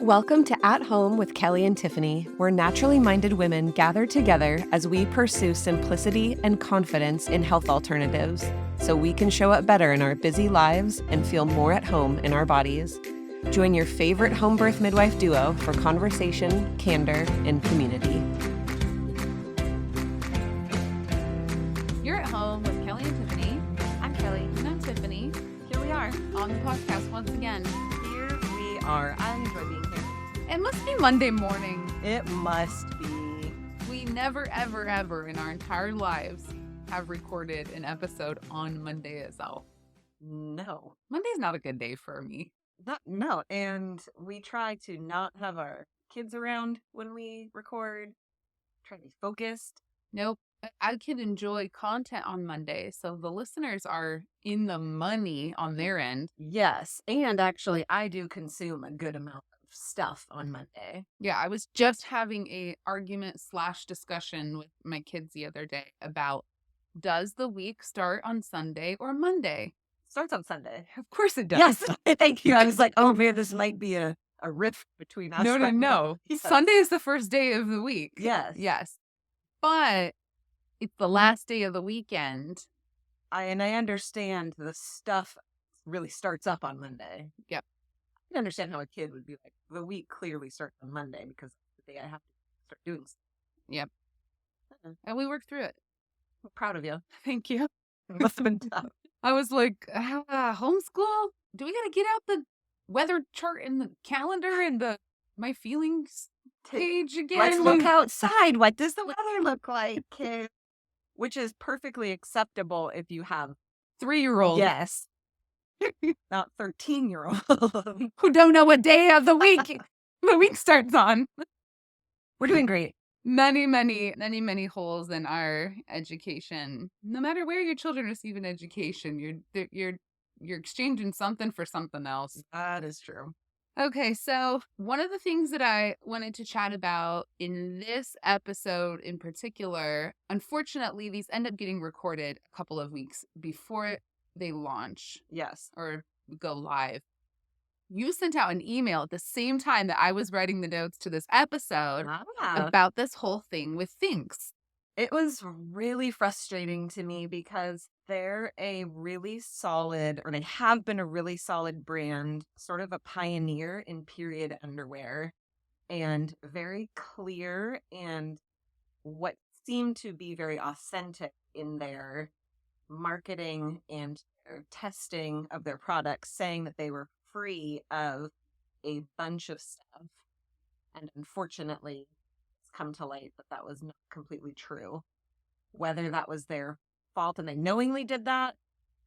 Welcome to At Home with Kelly and Tiffany, where naturally minded women gather together as we pursue simplicity and confidence in health alternatives so we can show up better in our busy lives and feel more at home in our bodies. Join your favorite home birth midwife duo for conversation, candor, and community. You're at home with Kelly and Tiffany. I'm Kelly. And I'm Tiffany. Here we are on the podcast once again. Here we are. I enjoy being here. It must be Monday morning. It must be. We never, ever, ever in our entire lives have recorded an episode on Monday itself. No. Monday's not a good day for me. No. And we try to not have our kids around when we record. Try to be focused. Nope. I could enjoy content on Monday, so the listeners are in the money on their end. Yes. And actually, I do consume a good amount of stuff on Monday. Yeah, I was just having a argument/discussion with my kids the other day about, does the week start on Sunday or Monday? Starts on Sunday. Of course it does. Yes. Thank you. I was like, oh man, this might be a rift between us. No. Yes. Sunday is the first day of the week. Yes. But it's the last day of the weekend. I understand the stuff really starts up on Monday. Yep. I can understand how a kid would be like, the week clearly starts on Monday because it's the day I have to start doing stuff. Yep. And we worked through it. I'm proud of you. Thank you. It must have been tough. I was like, homeschool? Do we got to get out the weather chart and the calendar and the my feelings page again? Let's look outside. What does the weather look like, kid? Which is perfectly acceptable if you have 3-year-old. Yes. Not 13-year-old. Who don't know what day of the week the week starts on. We're doing great. Many holes in our education. No matter where your children receive an education, you're exchanging something for something else. That is true. Okay, so one of the things that I wanted to chat about in this episode in particular, unfortunately, these end up getting recorded a couple of weeks before they launch. Yes. Or go live. You sent out an email at the same time that I was writing the notes to this episode about this whole thing with Thinx. It was really frustrating to me because they're a really solid, or they have been a really solid brand, sort of a pioneer in period underwear, and very clear and what seemed to be very authentic in their marketing and their testing of their products, saying that they were free of a bunch of stuff. And unfortunately, come to light that was not completely true. Whether that was their fault and they knowingly did that,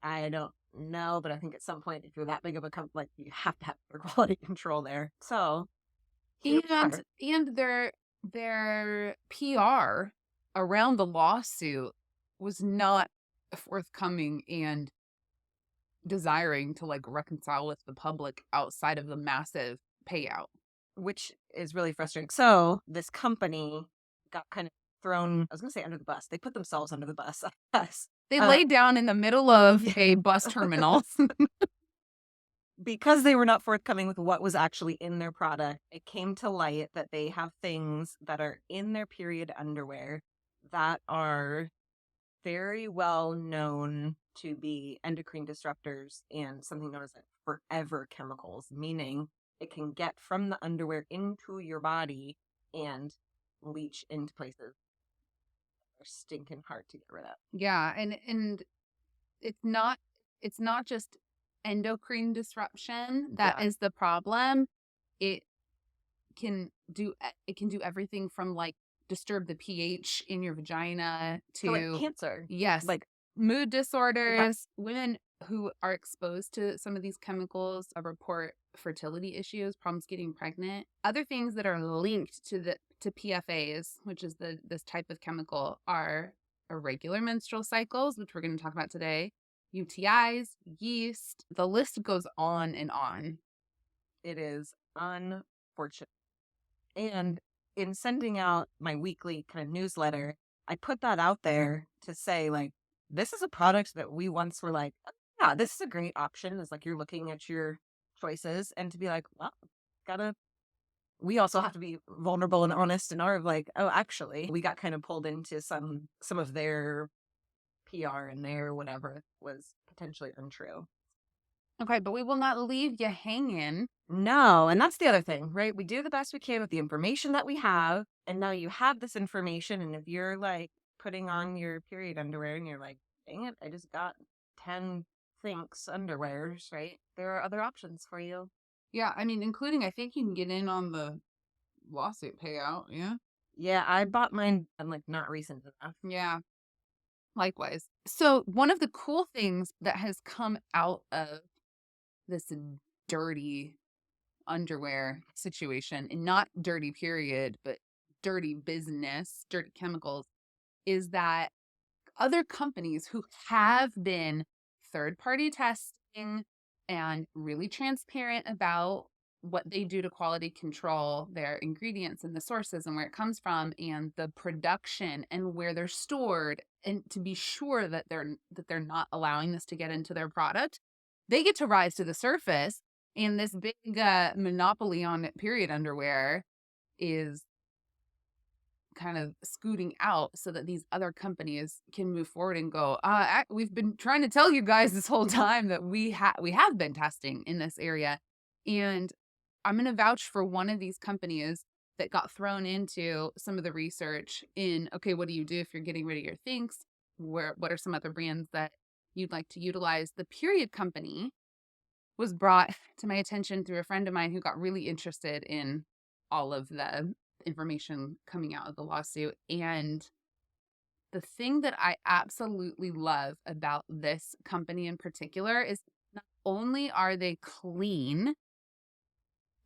I don't know. But I think at some point, if you're that big of a company, like, you have to have their quality control there. So, and their PR around the lawsuit was not forthcoming and desiring to reconcile with the public outside of the massive payout. Which is really frustrating. So this company got kind of thrown, I was going to say under the bus. They put themselves under the bus. Yes. They laid down in the middle of a bus terminal. Because they were not forthcoming with what was actually in their product, it came to light that they have things that are in their period underwear that are very well known to be endocrine disruptors and something known as forever chemicals, meaning it can get from the underwear into your body and leach into places that are stinking hard to get rid of. Yeah, and it's not just endocrine disruption that is the problem. It can do everything from disturb the pH in your vagina to cancer. Yes, mood disorders. Women who are exposed to some of these chemicals report fertility issues, problems getting pregnant. Other things that are linked to PFAs, which is this type of chemical, are irregular menstrual cycles, which we're going to talk about today, UTIs, yeast. The list goes on and on. It is unfortunate. And in sending out my weekly kind of newsletter, I put that out there to say, this is a product that we once were like, yeah, this is a great option. It's you're looking at your choices, and to be like, well, gotta we also have to be vulnerable and honest in our like, oh, actually, we got kind of pulled into some of their PR and their whatever was potentially untrue. Okay, but we will not leave you hanging. No, and that's the other thing, right? We do the best we can with the information that we have, and now you have this information, and if you're like putting on your period underwear and you're like, dang it, I just got 10 Thinks underwears, right? There are other options for you. Yeah, I mean, including I think you can get in on the lawsuit payout. Yeah. Yeah, I bought mine like not recent enough. Yeah. Likewise. So, one of the cool things that has come out of this dirty underwear situation, and not dirty period, but dirty business, dirty chemicals, is that other companies who have been third-party testing and really transparent about what they do to quality control their ingredients and the sources and where it comes from and the production and where they're stored, and to be sure that they're not allowing this to get into their product, they get to rise to the surface, and this big monopoly on period underwear is kind of scooting out so that these other companies can move forward and go, we've been trying to tell you guys this whole time that we have been testing in this area. And I'm going to vouch for one of these companies that got thrown into some of the research in, okay, what do you do if you're getting rid of your things? What are some other brands that you'd like to utilize? The period company was brought to my attention through a friend of mine who got really interested in all of the information coming out of the lawsuit. And the thing that I absolutely love about this company in particular is not only are they clean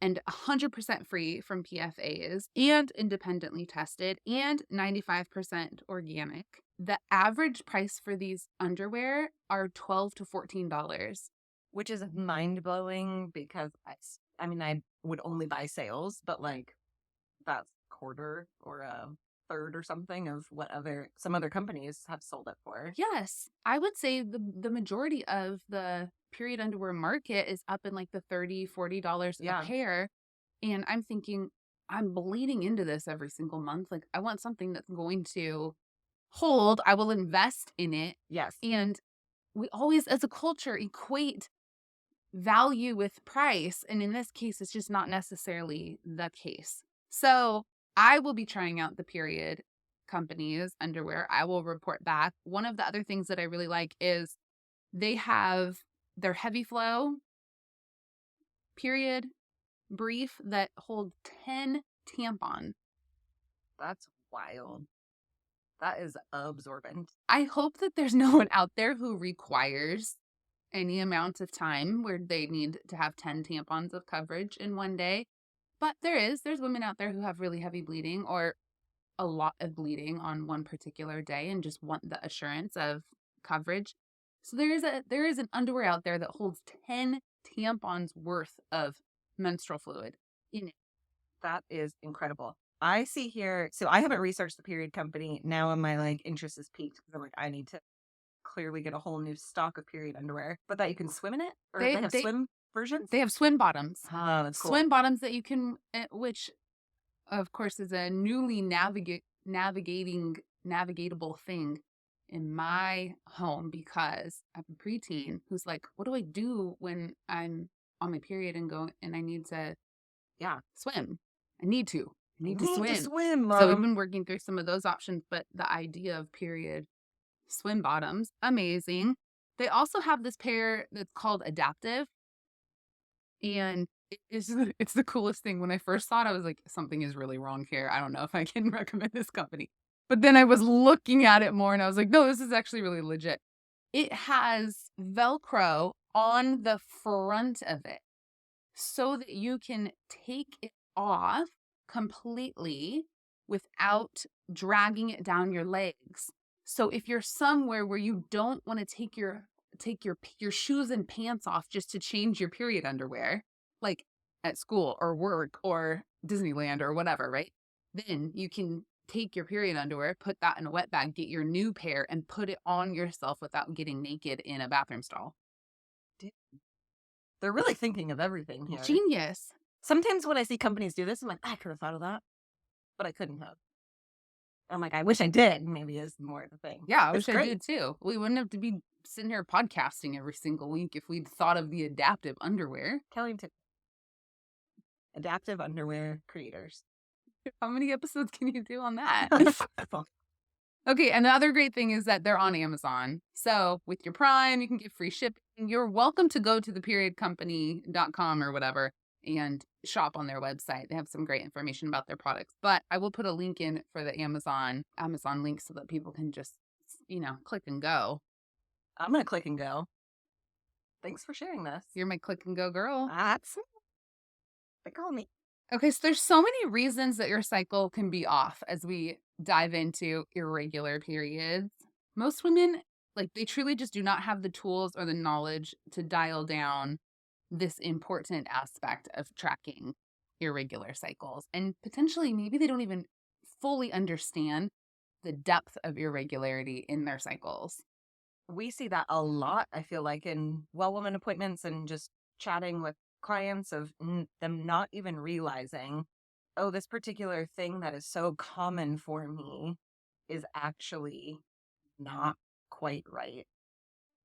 and 100% free from PFAs and independently tested and 95% organic, the average price for these underwear are $12 to $14. Which is mind-blowing because I mean, I would only buy sales, but like that's a quarter or a third or something of what some other companies have sold it for. Yes, I would say the majority of the period underwear market is up in like the $30-$40 Yeah. a pair. And I'm thinking, I'm bleeding into this every single month. Like, I want something that's going to hold. I will invest in it. Yes. And we always, as a culture, equate value with price. And in this case, it's just not necessarily the case. So I will be trying out the period company's underwear. I will report back. One of the other things that I really like is they have their heavy flow period brief that hold 10 tampons. That's wild. That is absorbent. I hope that there's no one out there who requires any amount of time where they need to have 10 tampons of coverage in one day. But there's women out there who have really heavy bleeding or a lot of bleeding on one particular day and just want the assurance of coverage. So there is an underwear out there that holds 10 tampons worth of menstrual fluid in it. That is incredible. I see here, so I haven't researched the period company. Now my like interest is piqued because I'm like, I need to clearly get a whole new stock of period underwear, but that you can swim in it, or they have swim versions. They have swim bottoms. Oh, that's cool. Swim bottoms that you can, which of course is a newly navigatable thing in my home because I have a preteen who's like, what do I do when I'm on my period and I need to swim? I need to swim. So we've been working through some of those options, but the idea of period swim bottoms, amazing. They also have this pair that's called Adaptive, and it's the coolest thing. When I first saw it, I was like, something is really wrong here. I don't know if I can recommend this company. But then I was looking at it more and I was like, no, this is actually really legit. It has Velcro on the front of it so that you can take it off completely without dragging it down your legs. So if you're somewhere where you don't want to take your shoes and pants off just to change your period underwear, like at school or work or Disneyland or whatever, right? Then you can take your period underwear, put that in a wet bag, get your new pair, and put it on yourself without getting naked in a bathroom stall. They're really thinking of everything here. Genius. Sometimes when I see companies do this, I'm like, I could have thought of that, but I couldn't have. I'm like, I wish I did, maybe is more the thing. Yeah, I It's wish I great. did too. We wouldn't have to be sitting here podcasting every single week if we'd thought of the adaptive underwear. Kelly and Tiff, adaptive underwear creators. How many episodes can you do on that? Okay, and the other great thing is that they're on Amazon. So with your Prime, you can get free shipping. You're welcome to go to theperiodcompany.com or whatever and shop on their website. They have some great information about their products. But I will put a link in for the Amazon link so that people can just, click and go. I'm going to click and go. Thanks for sharing this. You're my click and go girl. That's they call me. Okay, so there's so many reasons that your cycle can be off as we dive into irregular periods. Most women, they truly just do not have the tools or the knowledge to dial down this important aspect of tracking irregular cycles. And potentially, maybe they don't even fully understand the depth of irregularity in their cycles. We see that a lot, I feel like, in woman appointments and just chatting with clients of them not even realizing, oh, this particular thing that is so common for me is actually not quite right.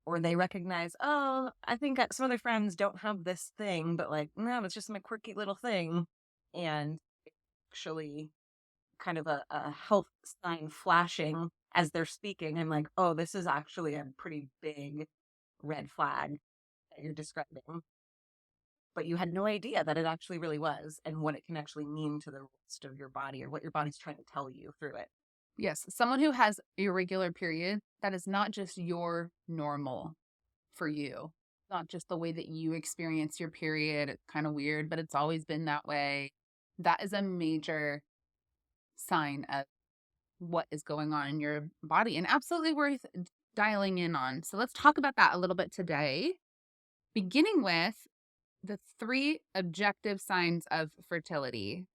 Or they recognize, oh, I think some other friends don't have this thing, but no, it's just my quirky little thing. And actually kind of a health sign flashing as they're speaking. I'm like, oh, this is actually a pretty big red flag that you're describing. But you had no idea that it actually really was and what it can actually mean to the rest of your body or what your body's trying to tell you through it. Yes, someone who has irregular period, that is not just your normal for you. Not just the way that you experience your period. It's kind of weird, but it's always been that way. That is a major sign of what is going on in your body and absolutely worth dialing in on. So let's talk about that a little bit today, beginning with the 3 objective signs of fertility.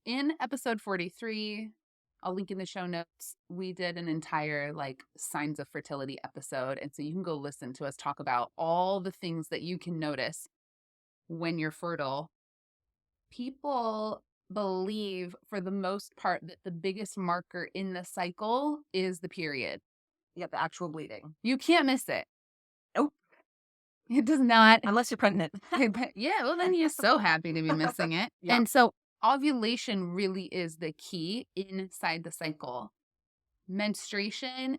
In episode 43, I'll link in the show notes, we did an entire signs of fertility episode. And so you can go listen to us talk about all the things that you can notice when you're fertile. People believe for the most part that the biggest marker in the cycle is the period. Yeah, the actual bleeding. You can't miss it. Nope. It does not. Unless you're pregnant. Yeah, well, then you're so happy to be missing it. Yep. And so ovulation really is the key inside the cycle. Menstruation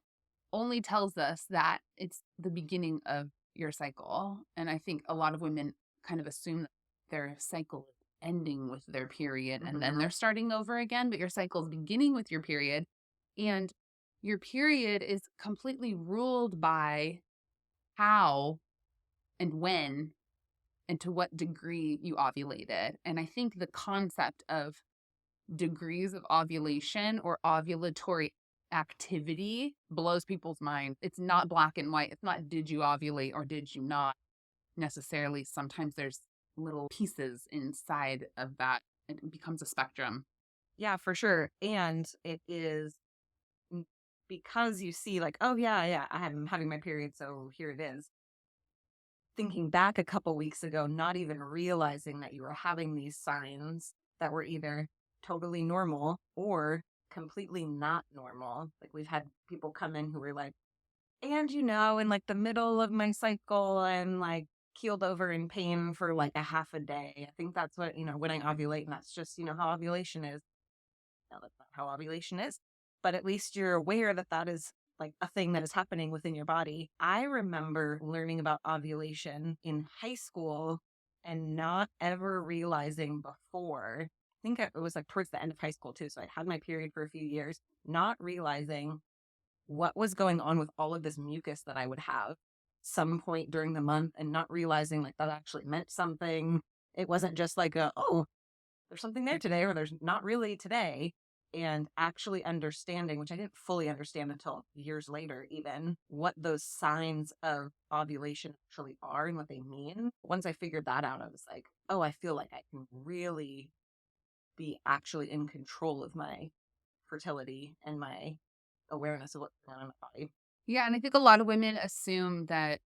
only tells us that it's the beginning of your cycle. And I think a lot of women kind of assume that their cycle is ending with their period and then they're starting over again, but your cycle is beginning with your period. And your period is completely ruled by how and when and to what degree you ovulated. And I think the concept of degrees of ovulation or ovulatory activity blows people's mind. It's not black and white. It's not did you ovulate or did you not necessarily. Sometimes there's little pieces inside of that. It becomes a spectrum. Yeah, for sure. And it is because you see oh, yeah, I'm having my period, so here it is. Thinking back a couple weeks ago, not even realizing that you were having these signs that were either totally normal or completely not normal. We've had people come in who were and in the middle of my cycle, I'm keeled over in pain for a half a day. I think that's what, when I ovulate, and that's just, how ovulation is. No, that's not how ovulation is, but at least you're aware that that is a thing that is happening within your body. I remember learning about ovulation in high school and not ever realizing before. I think it was towards the end of high school too. So I had my period for a few years, not realizing what was going on with all of this mucus that I would have some point during the month and not realizing that actually meant something. It wasn't just oh, there's something there today or there's not really today. And actually understanding, which I didn't fully understand until years later, even what those signs of ovulation actually are and what they mean. Once I figured that out, I was oh, I feel like I can really be actually in control of my fertility and my awareness of what's going on in my body. Yeah, and I think a lot of women assume that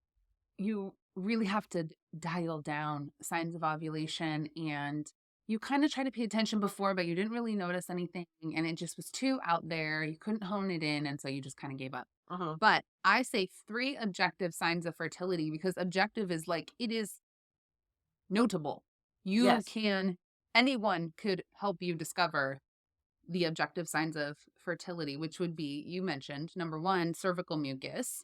you really have to dial down signs of ovulation and you kind of tried to pay attention before, but you didn't really notice anything. And it just was too out there. You couldn't hone it in. And so you just kind of gave up. But I say 3 objective signs of fertility, because objective is like, it is notable. Yes. Anyone could help you discover the objective signs of fertility, which would be, you mentioned, number 1, cervical mucus.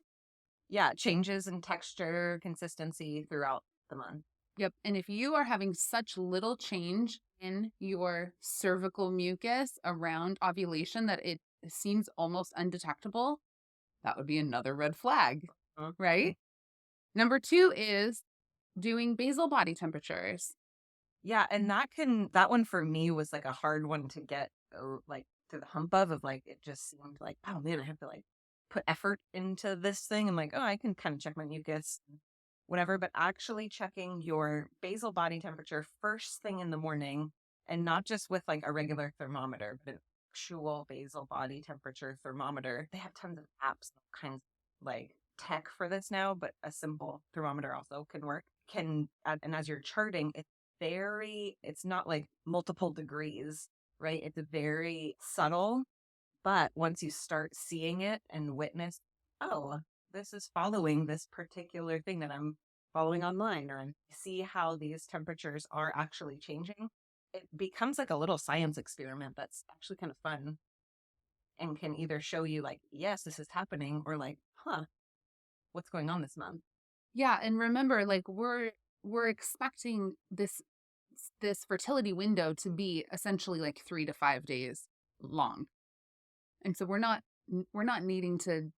Yeah, changes in texture, consistency throughout the month. Yep. And if you are having such little change in your cervical mucus around ovulation that it seems almost undetectable, that would be another red flag, right? Number 2 is doing basal body temperatures. Yeah, and that one for me was like a hard one to get like to the hump of like, it just seemed like, oh man, I have to like put effort into this thing. I'm like, oh, I can kind of check my mucus, whatever, but actually checking your basal body temperature first thing in the morning, and not just with like a regular thermometer, but an actual basal body temperature thermometer. They have tons of apps, all kinds of like tech for this now, but a simple thermometer also can work. And as you're charting, it's not like multiple degrees, right? It's very subtle, but once you start seeing it and witness, oh, this is following this particular thing that I'm following online, or I see how these temperatures are actually changing, it becomes like a little science experiment that's actually kind of fun and can either show you like, yes, this is happening, or like, huh, what's going on this month? Yeah. And remember, like, we're expecting this fertility window to be essentially like 3 to 5 days long. And so we're not needing to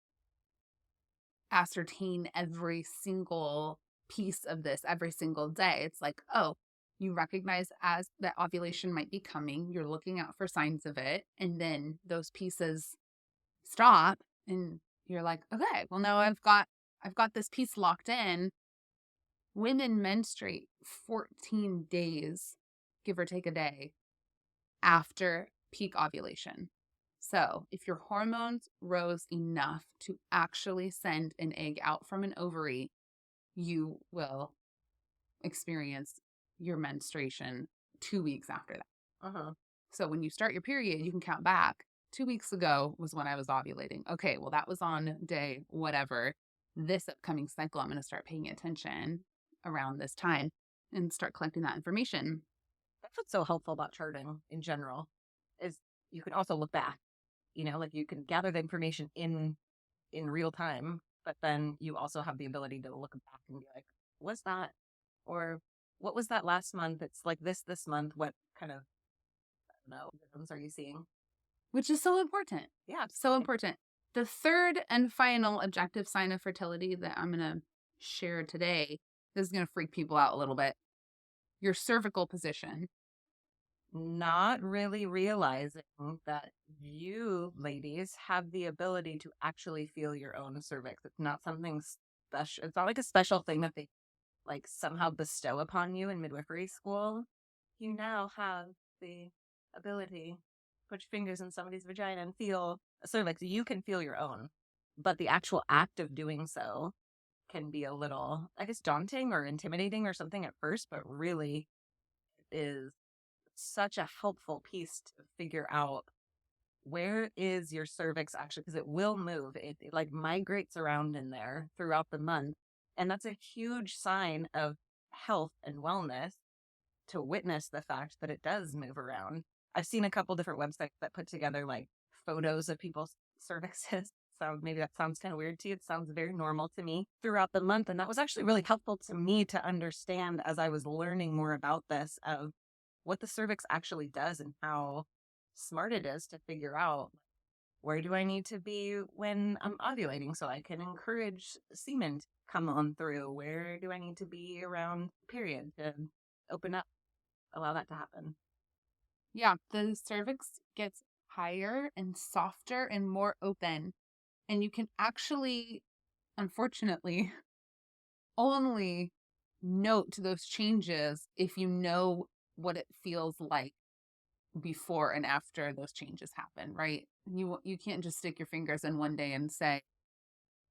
ascertain every single piece of this every single day. It's like, oh, you recognize as that ovulation might be coming, you're looking out for signs of it, and then those pieces stop and you're like, okay, well now I've got this piece locked in. Women menstruate 14 days, give or take a day, after peak ovulation. So if your hormones rose enough to actually send an egg out from an ovary, you will experience your menstruation 2 weeks after that. So when you start your period, you can count back. 2 weeks ago was when I was ovulating. Okay, well, that was on day whatever. This upcoming cycle, I'm going to start paying attention around this time and start collecting that information. That's what's so helpful about charting in general, is you can also look back, like you can gather the information in real time, but then you also have the ability to look back and be like, was that, or what was that last month? It's like this month. What kind of, I don't know, rhythms are you seeing? Which is so important. Yeah. So important. The third and final objective sign of fertility that I'm going to share today, this is going to freak people out a little bit. Your cervical position. Not really realizing that you ladies have the ability to actually feel your own cervix. It's not something special. It's not like a special thing that they like somehow bestow upon you in midwifery school. You now have the ability to put your fingers in somebody's vagina and feel a cervix. You can feel your own, but the actual act of doing so can be a little, I guess, daunting or intimidating or something at first, but really is such a helpful piece to figure out where is your cervix actually, because it will move. It like migrates around in there throughout the month. And that's a huge sign of health and wellness, to witness the fact that it does move around. I've seen a couple different websites that put together like photos of people's cervixes. So maybe that sounds kind of weird to you. It sounds very normal to me throughout the month. And that was actually really helpful to me to understand as I was learning more about this, of what the cervix actually does and how smart it is to figure out, where do I need to be when I'm ovulating so I can encourage semen to come on through? Where do I need to be around period to open up, allow that to happen? Yeah, the cervix gets higher and softer and more open. And you can actually, unfortunately, only note those changes if you know what it feels like before and after those changes happen, right? You can't just stick your fingers in one day and say,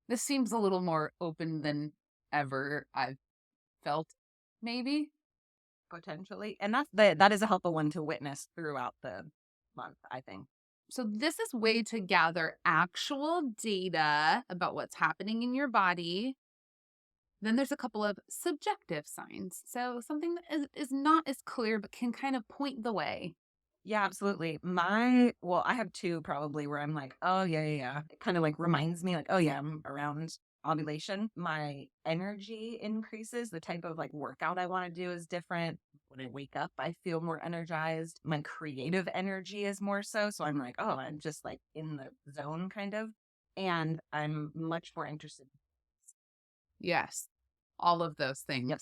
this seems a little more open than ever I've felt, maybe. potentially. And that is a helpful one to witness throughout the month, I think. So this is way to gather actual data about what's happening in your body. Then there's a couple of subjective signs. So something that is not as clear, but can kind of point the way. Yeah, absolutely. I have two probably where I'm like, oh, yeah. It kind of like reminds me, like, oh, yeah, I'm around ovulation. My energy increases. The type of like workout I want to do is different. When I wake up, I feel more energized. My creative energy is more so. So I'm like, oh, I'm just like in the zone kind of. And I'm much more interested. Yes. All of those things. Yep.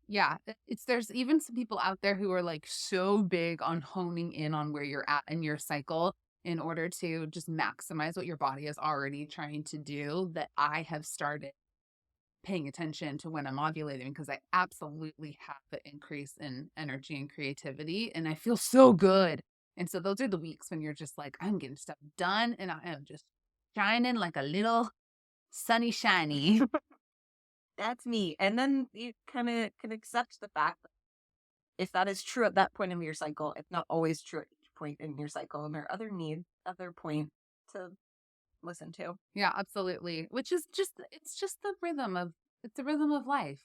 Yeah, there's even some people out there who are like so big on honing in on where you're at in your cycle in order to just maximize what your body is already trying to do, that I have started paying attention to when I'm ovulating, because I absolutely have an increase in energy and creativity and I feel so good. And so those are the weeks when you're just like, I'm getting stuff done and I am just shining like a little sunny shiny. That's me. And then you kind of can accept the fact that if that is true at that point in your cycle, it's not always true at each point in your cycle. And there are other needs, other points to listen to. Yeah, absolutely. Which is it's just the rhythm of life.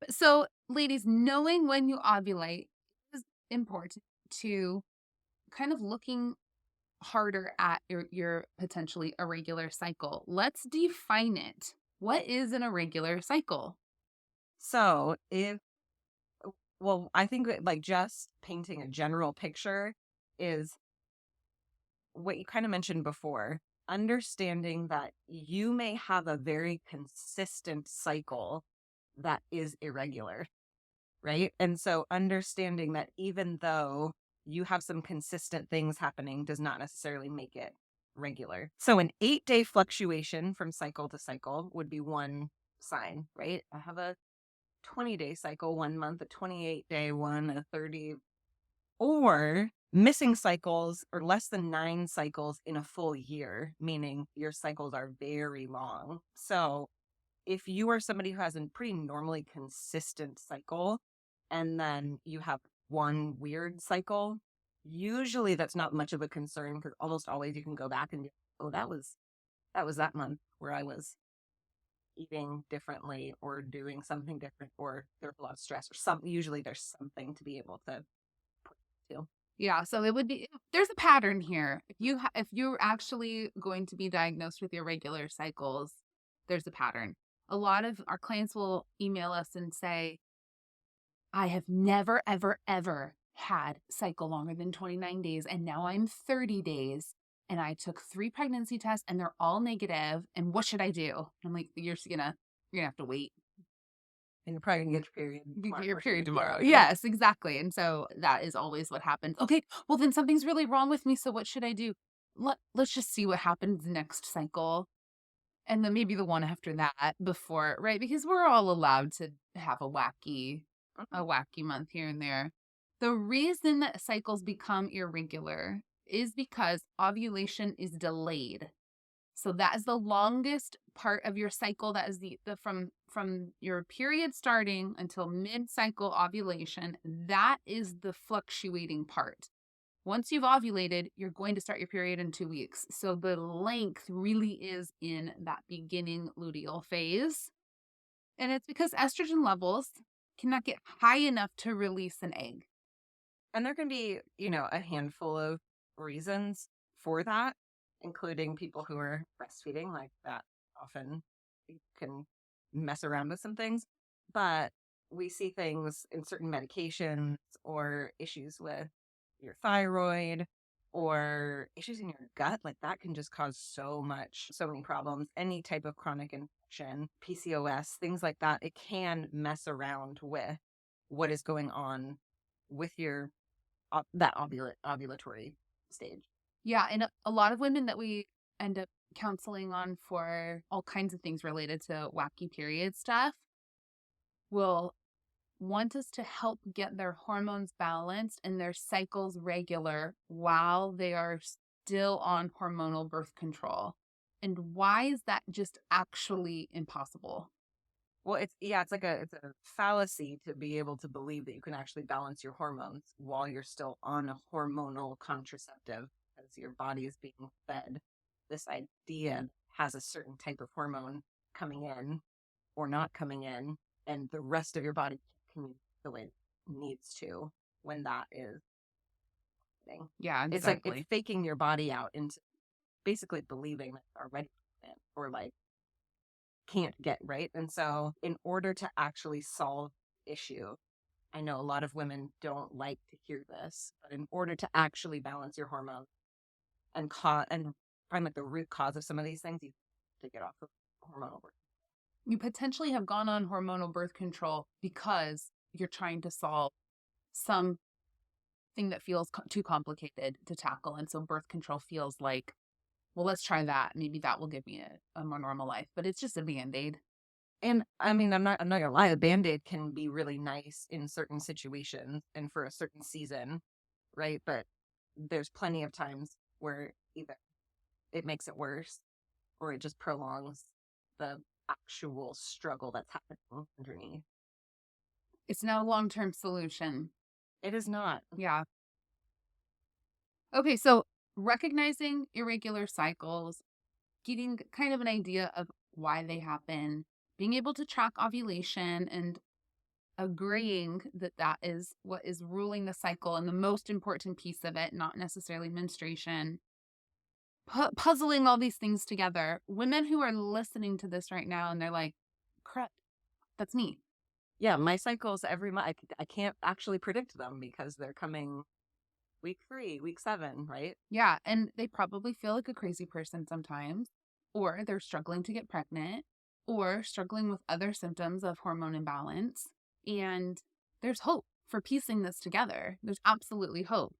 So, ladies, knowing when you ovulate is important to kind of looking harder at your potentially irregular cycle. Let's define it. What is an irregular cycle? So I think like just painting a general picture is what you kind of mentioned before, understanding that you may have a very consistent cycle that is irregular, right? And so understanding that even though you have some consistent things happening does not necessarily make it regular. So an 8-day fluctuation from cycle to cycle would be one sign, right? I have a 20-day cycle 1 month, a 28-day one, a 30, or missing cycles or less than 9 cycles in a full year, meaning your cycles are very long. So if you are somebody who has a pretty normally consistent cycle and then you have one weird cycle, usually that's not much of a concern because almost always you can go back and be, oh, that was that month where I was eating differently or doing something different, or there's a lot of stress or something. Usually there's something to be able to put to. Yeah, so it would be, there's a pattern here. If you're actually going to be diagnosed with irregular cycles, there's a pattern. A lot of our clients will email us and say, I have never, ever, ever had cycle longer than 29 days, and now I'm 30 days, and I took 3 pregnancy tests, and they're all negative, and what should I do? I'm like, you're gonna have to wait. And you're probably gonna get your period tomorrow. Your period tomorrow. Yes, exactly. And so that is always what happens. Okay, well then something's really wrong with me, so what should I do? Let's just see what happens next cycle. And then maybe the one after that before, right? Because we're all allowed to have a wacky month here and there. The reason that cycles become irregular is because ovulation is delayed. So that is the longest part of your cycle. That is the from your period starting until mid-cycle ovulation. That is the fluctuating part. Once you've ovulated, you're going to start your period in 2 weeks. So the length really is in that beginning luteal phase. And it's because estrogen levels cannot get high enough to release an egg. And there can be, a handful of reasons for that, including people who are breastfeeding, like that often can mess around with some things. But we see things in certain medications or issues with your thyroid or issues in your gut. Like that can just cause so many problems. Any type of chronic infection, PCOS, things like that. It can mess around with what is going on with your that ovulatory stage. Yeah, and a lot of women that we end up counseling on for all kinds of things related to wacky period stuff will want us to help get their hormones balanced and their cycles regular while they are still on hormonal birth control. And why is that just actually impossible? Well, it's like it's a fallacy to be able to believe that you can actually balance your hormones while you're still on a hormonal contraceptive, as your body is being fed this idea has a certain type of hormone coming in or not coming in, and the rest of your body can the way it needs to when that is happening. Yeah, It's like exactly. it's faking your body out into basically believing that it's already pregnant or like can't get right. And so, in order to actually solve the issue, I know a lot of women don't like to hear this, but in order to actually balance your hormones and and find like the root cause of some of these things, you have to get off of hormonal birth. You potentially have gone on hormonal birth control because you're trying to solve something that feels too complicated to tackle. And so birth control feels like, well, let's try that. Maybe that will give me a more normal life. But it's just a Band-Aid. And I mean, I'm not gonna lie, a Band-Aid can be really nice in certain situations and for a certain season, right? But there's plenty of times where either it makes it worse or it just prolongs the actual struggle that's happening underneath. It's not a long-term solution. It is not. Yeah. Okay, so recognizing irregular cycles, getting kind of an idea of why they happen, being able to track ovulation and agreeing that that is what is ruling the cycle and the most important piece of it, not necessarily menstruation. Puzzling all these things together. Women who are listening to this right now and they're like, crap, that's me. Yeah, my cycles every month. I can't actually predict them because they're coming week 3, week 7, right? Yeah, and they probably feel like a crazy person sometimes, or they're struggling to get pregnant, or struggling with other symptoms of hormone imbalance. And there's hope for piecing this together. There's absolutely hope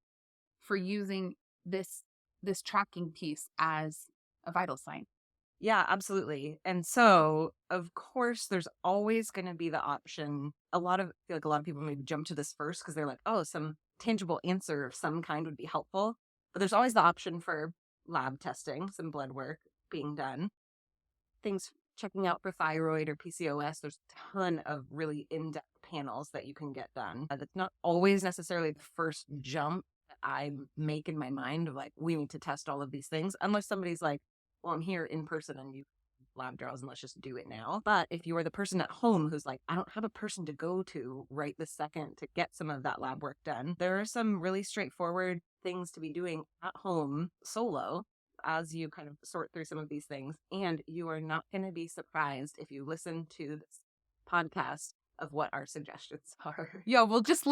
for using this tracking piece as a vital sign. Yeah, absolutely. And so, of course, there's always going to be the option. I feel like a lot of people maybe jump to this first because they're like, oh, some tangible answer of some kind would be helpful. But there's always the option for lab testing, some blood work being done, things checking out for thyroid or PCOS. There's a ton of really in-depth panels that you can get done. That's not always necessarily the first jump that I make in my mind of like, we need to test all of these things, unless somebody's like, well, I'm here in person and you lab draws and let's just do it now. But if you are the person at home who's like, I don't have a person to go to right this second to get some of that lab work done, there are some really straightforward things to be doing at home solo as you kind of sort through some of these things. And you are not going to be surprised if you listen to this podcast of what our suggestions are. Yeah, we'll just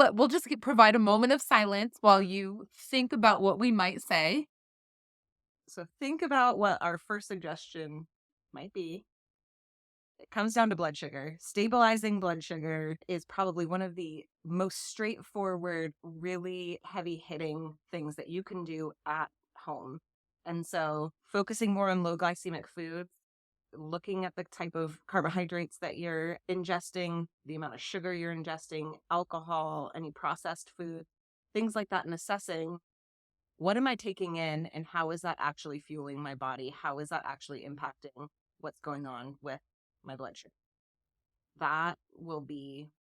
provide a moment of silence while you think about what we might say. So think about what our first suggestion might be. It comes down to blood sugar. Stabilizing blood sugar is probably one of the most straightforward, really heavy hitting things that you can do at home. And so focusing more on low glycemic foods, looking at the type of carbohydrates that you're ingesting, the amount of sugar you're ingesting, alcohol, any processed food, things like that, and assessing what am I taking in and how is that actually fueling my body? How is that actually impacting what's going on with my blood sugar? That will be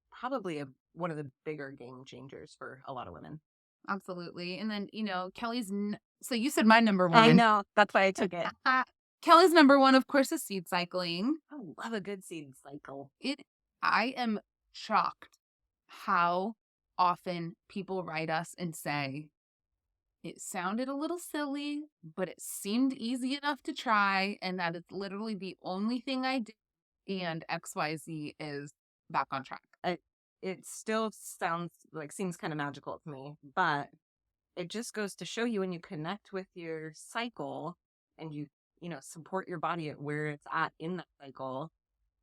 probably one of the bigger game changers for a lot of women. Absolutely. And then, Kelly's, so you said my number one. I know. That's why I took it. Kelly's number one, of course, is seed cycling. I love a good seed cycle. I am shocked how often people write us and say, it sounded a little silly, but it seemed easy enough to try. And that is literally the only thing I did. And XYZ is back on track. It still seems kind of magical to me, but it just goes to show you when you connect with your cycle and you support your body at where it's at in that cycle,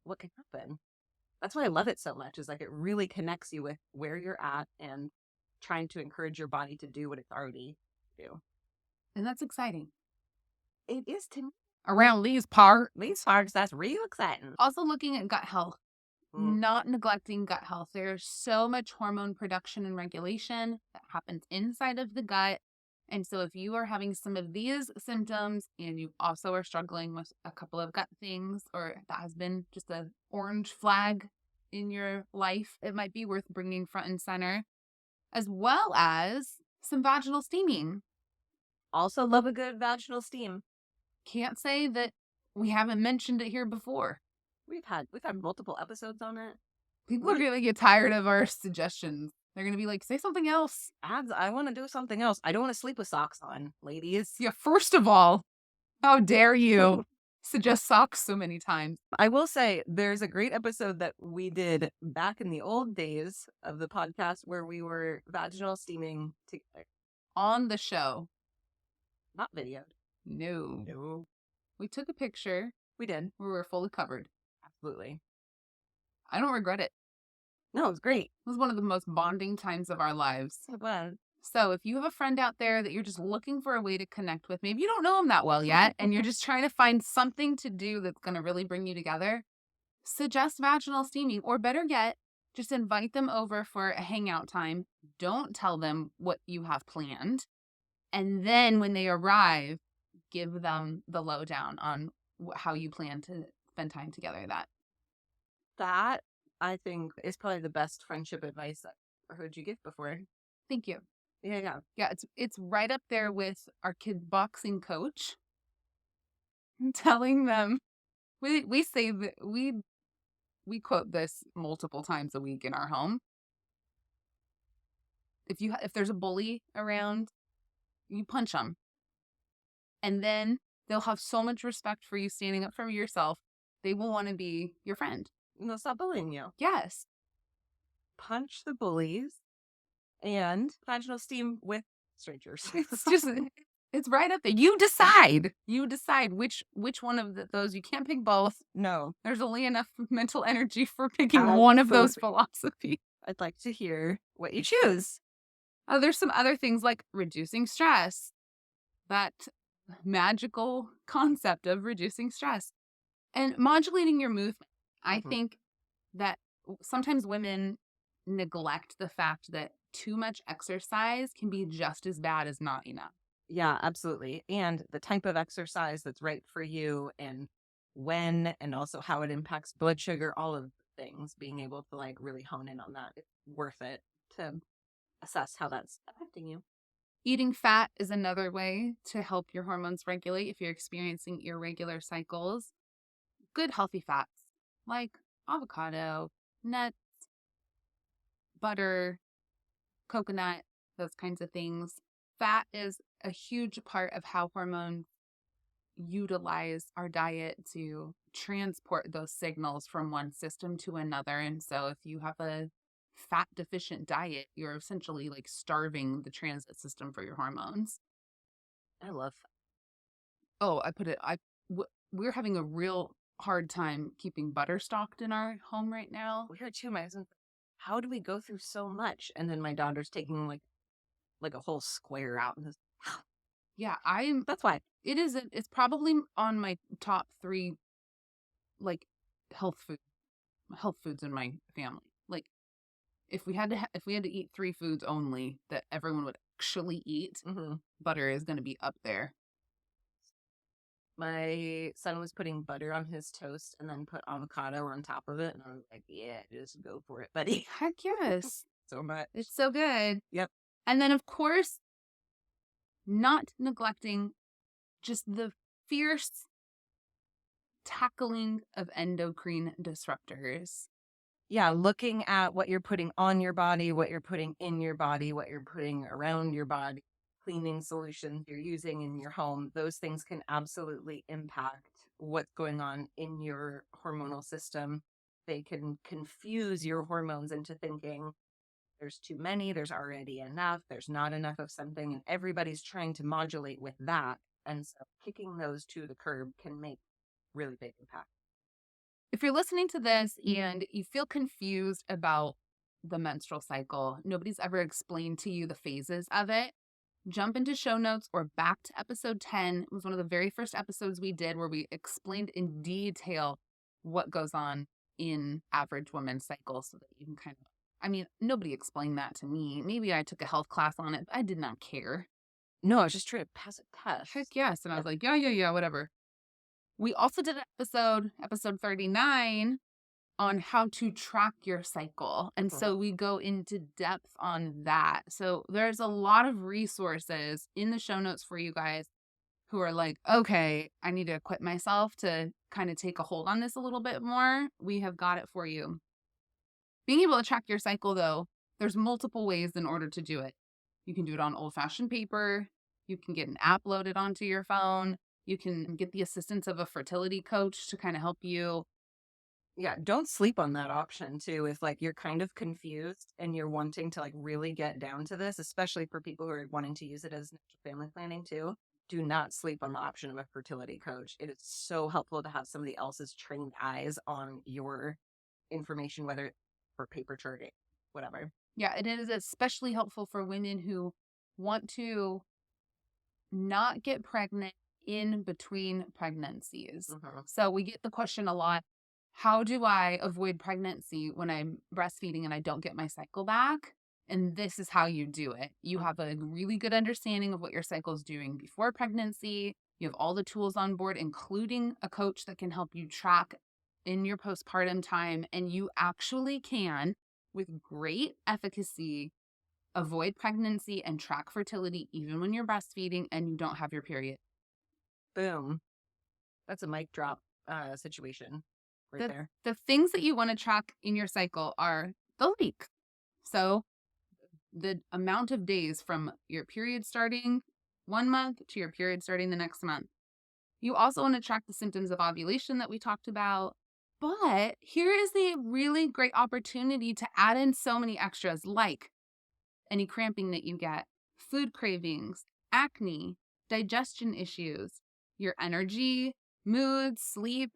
what can happen. That's why I love it so much, is like it really connects you with where you're at and trying to encourage your body to do what it's already do. And that's exciting. It is to me. Around these parts, that's real exciting. Also looking at gut health, not neglecting gut health. There's so much hormone production and regulation that happens inside of the gut And so if you are having some of these symptoms and you also are struggling with a couple of gut things, or that has been just an orange flag in your life, it might be worth bringing front and center, as well as some vaginal steaming. Also love a good vaginal steam. Can't say that we haven't mentioned it here before. We've had multiple episodes on it. People are going to get tired of our suggestions. They're going to be like, say something else. I want to do something else. I don't want to sleep with socks on, ladies. Yeah, first of all, how dare you suggest socks so many times? I will say there's a great episode that we did back in the old days of the podcast where we were vaginal steaming together. On the show. Not videoed. No. We took a picture. We did. We were fully covered. Absolutely. I don't regret it. No, it was great. It was one of the most bonding times of our lives. It was. So if you have a friend out there that you're just looking for a way to connect with, maybe you don't know them that well yet, and you're just trying to find something to do that's going to really bring you together, suggest vaginal steaming, or better yet, just invite them over for a hangout time. Don't tell them what you have planned. And then when they arrive, give them the lowdown on how you plan to spend time together. That, I think, is probably the best friendship advice that I've heard you give before. Thank you. Yeah. Yeah, it's right up there with our kid boxing coach. Telling them, we say that we quote this multiple times a week in our home. If there's a bully around, you punch them. And then they'll have so much respect for you standing up for yourself. They will want to be your friend. And they'll stop bullying you. Yes. Punch the bullies and vaginal steam with strangers. It's right up there. You decide. You decide which one of those. You can't pick both. No. There's only enough mental energy for picking one of those philosophies. I'd like to hear what you choose. There's some other things like reducing stress. That magical concept of reducing stress and modulating your movement. I think that sometimes women neglect the fact that too much exercise can be just as bad as not enough. Yeah, absolutely. And the type of exercise that's right for you and when, and also how it impacts blood sugar, all of the things, being able to like really hone in on that. It's worth it to assess how that's affecting you. Eating fat is another way to help your hormones regulate if you're experiencing irregular cycles. Good healthy fats like avocado, nuts, butter, coconut, those kinds of things. Fat is a huge part of how hormones utilize our diet to transport those signals from one system to another. And so if you have a fat deficient diet, you're essentially like starving the transit system for your hormones. I love fat. Oh, we're having a real hard time keeping butter stocked in our home right now. We are too. My husband's like, how do we go through so much? And then my daughter's taking like a whole square out and yeah, that's why it's probably on my top 3 like health foods in my family. Like if we had to eat 3 foods only that everyone would actually eat, butter is going to be up there. My son was putting butter on his toast and then put avocado on top of it. And I was like, yeah, just go for it, buddy. Heck yes. So much. It's so good. Yep. And then, of course, not neglecting just the fierce tackling of endocrine disruptors. Yeah, looking at what you're putting on your body, what you're putting in your body, what you're putting around your body, cleaning solutions you're using in your home, those things can absolutely impact what's going on in your hormonal system. They can confuse your hormones into thinking there's too many, there's already enough, there's not enough of something, and everybody's trying to modulate with that. And so kicking those to the curb can make really big impact. If you're listening to this and you feel confused about the menstrual cycle, nobody's ever explained to you the phases of it, jump into show notes or back to episode 10. It was one of the very first episodes we did where we explained in detail what goes on in average women's cycles so that you can nobody explained that to me. Maybe I took a health class on it, but I did not care. No, I was just trying to pass a test. Heck yes. And I was like, yeah, whatever. We also did an episode 39, on how to track your cycle. And so we go into depth on that. So there's a lot of resources in the show notes for you guys who are like, okay, I need to equip myself to kind of take a hold on this a little bit more. We have got it for you. Being able to track your cycle, though, there's multiple ways in order to do it. You can do it on old-fashioned paper. You can get an app loaded onto your phone. You can get the assistance of a fertility coach to kind of help you. Yeah, don't sleep on that option too. If like you're kind of confused and you're wanting to like really get down to this, especially for people who are wanting to use it as natural family planning too, do not sleep on the option of a fertility coach. It is so helpful to have somebody else's trained eyes on your information, whether for paper charting, whatever. Yeah, it is especially helpful for women who want to not get pregnant in between pregnancies. So we get the question a lot, how do I avoid pregnancy when I'm breastfeeding and I don't get my cycle back? And this is how you do it. You have a really good understanding of what your cycle is doing before pregnancy. You have all the tools on board, including a coach that can help you track in your postpartum time. And you actually can, with great efficacy, avoid pregnancy and track fertility even when you're breastfeeding and you don't have your period. Boom. That's a mic drop situation right there. The things that you want to track in your cycle are the leak. So the amount of days from your period starting 1 month to your period starting the next month. You also want to track the symptoms of ovulation that we talked about. But here is the really great opportunity to add in so many extras, like any cramping that you get, food cravings, acne, digestion issues, your energy, mood, sleep,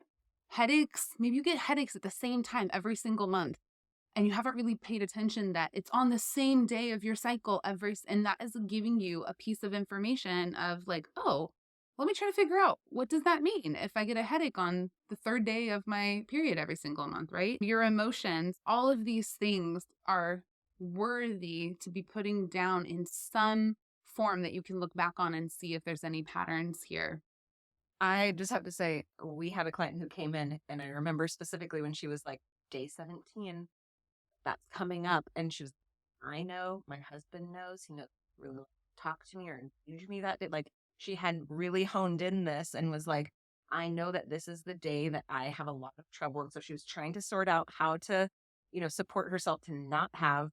headaches. Maybe you get headaches at the same time every single month and you haven't really paid attention that it's on the same day of your cycle and that is giving you a piece of information of like, oh, let me try to figure out, what does that mean if I get a headache on the third day of my period every single month, right? Your emotions, all of these things are worthy to be putting down in some form that you can look back on and see if there's any patterns here. I just have to say, we had a client who came in, and I remember specifically when she was like, day 17, that's coming up. And she was, I know, my husband knows, he knows, really talk to me or engage me that day. Like, she had really honed in this and was like, I know that this is the day that I have a lot of trouble. And so she was trying to sort out how to, support herself to not have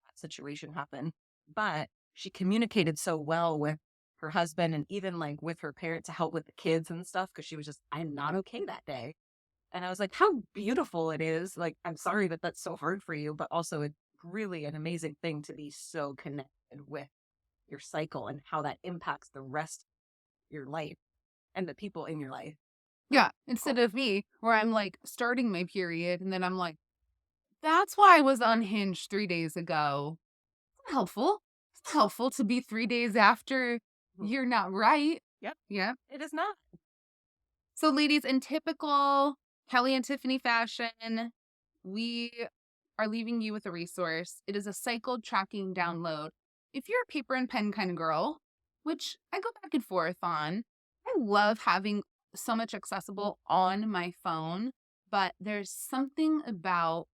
that situation happen. But she communicated so well with her husband and even like with her parents to help with the kids and stuff, because she was just, I'm not okay that day. And I was like, how beautiful it is. Like, I'm sorry that that's so hard for you, but also it's really an amazing thing to be so connected with your cycle and how that impacts the rest of your life and the people in your life. Yeah. Instead of me, where I'm like starting my period and then I'm like, that's why I was unhinged 3 days ago. It's helpful. It's helpful to be 3 days after you're not right. Yep. Yeah. It is not. So, ladies, in typical Kelly and Tiffany fashion, we are leaving you with a resource. It is a cycle tracking download. If you're a paper and pen kind of girl, which I go back and forth on, I love having so much accessible on my phone, but there's something about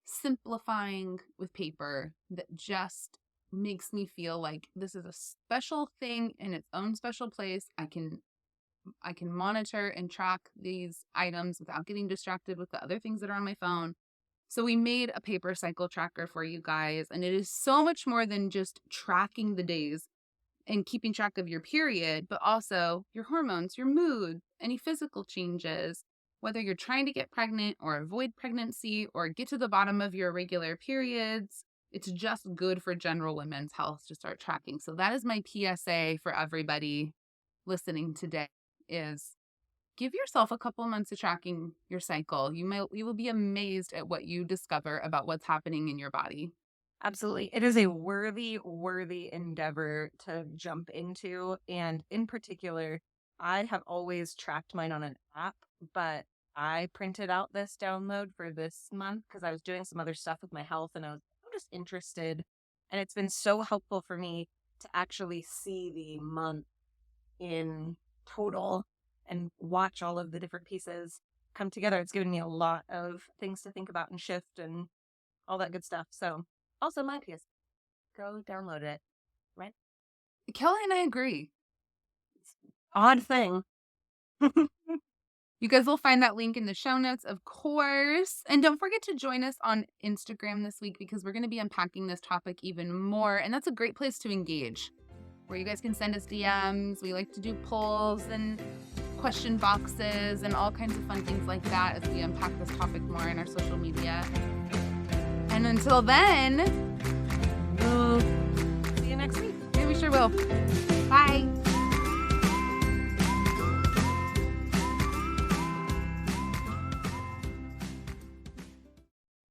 simplifying with paper that just makes me feel like this is a special thing in its own special place. I can monitor and track these items without getting distracted with the other things that are on my phone. So we made a paper cycle tracker for you guys, and it is so much more than just tracking the days and keeping track of your period, but also your hormones, your mood, any physical changes, whether you're trying to get pregnant or avoid pregnancy or get to the bottom of your irregular periods. It's just good for general women's health to start tracking. So that is my PSA for everybody listening today, is give yourself a couple months of tracking your cycle. You will be amazed at what you discover about what's happening in your body. Absolutely. It is a worthy endeavor to jump into. And in particular, I have always tracked mine on an app, but I printed out this download for this month because I was doing some other stuff with my health and I'm just interested. And it's been so helpful for me to actually see the month in total and watch all of the different pieces come together. It's given me a lot of things to think about and shift and all that good stuff. So also my piece, go download it, right? Kelly and I agree. Odd thing. You guys will find that link in the show notes, of course. And don't forget to join us on Instagram this week because we're going to be unpacking this topic even more. And that's a great place to engage, where you guys can send us DMs. We like to do polls and question boxes and all kinds of fun things like that as we unpack this topic more in our social media. And until then, We'll see you next week. yeah, we sure will. Bye.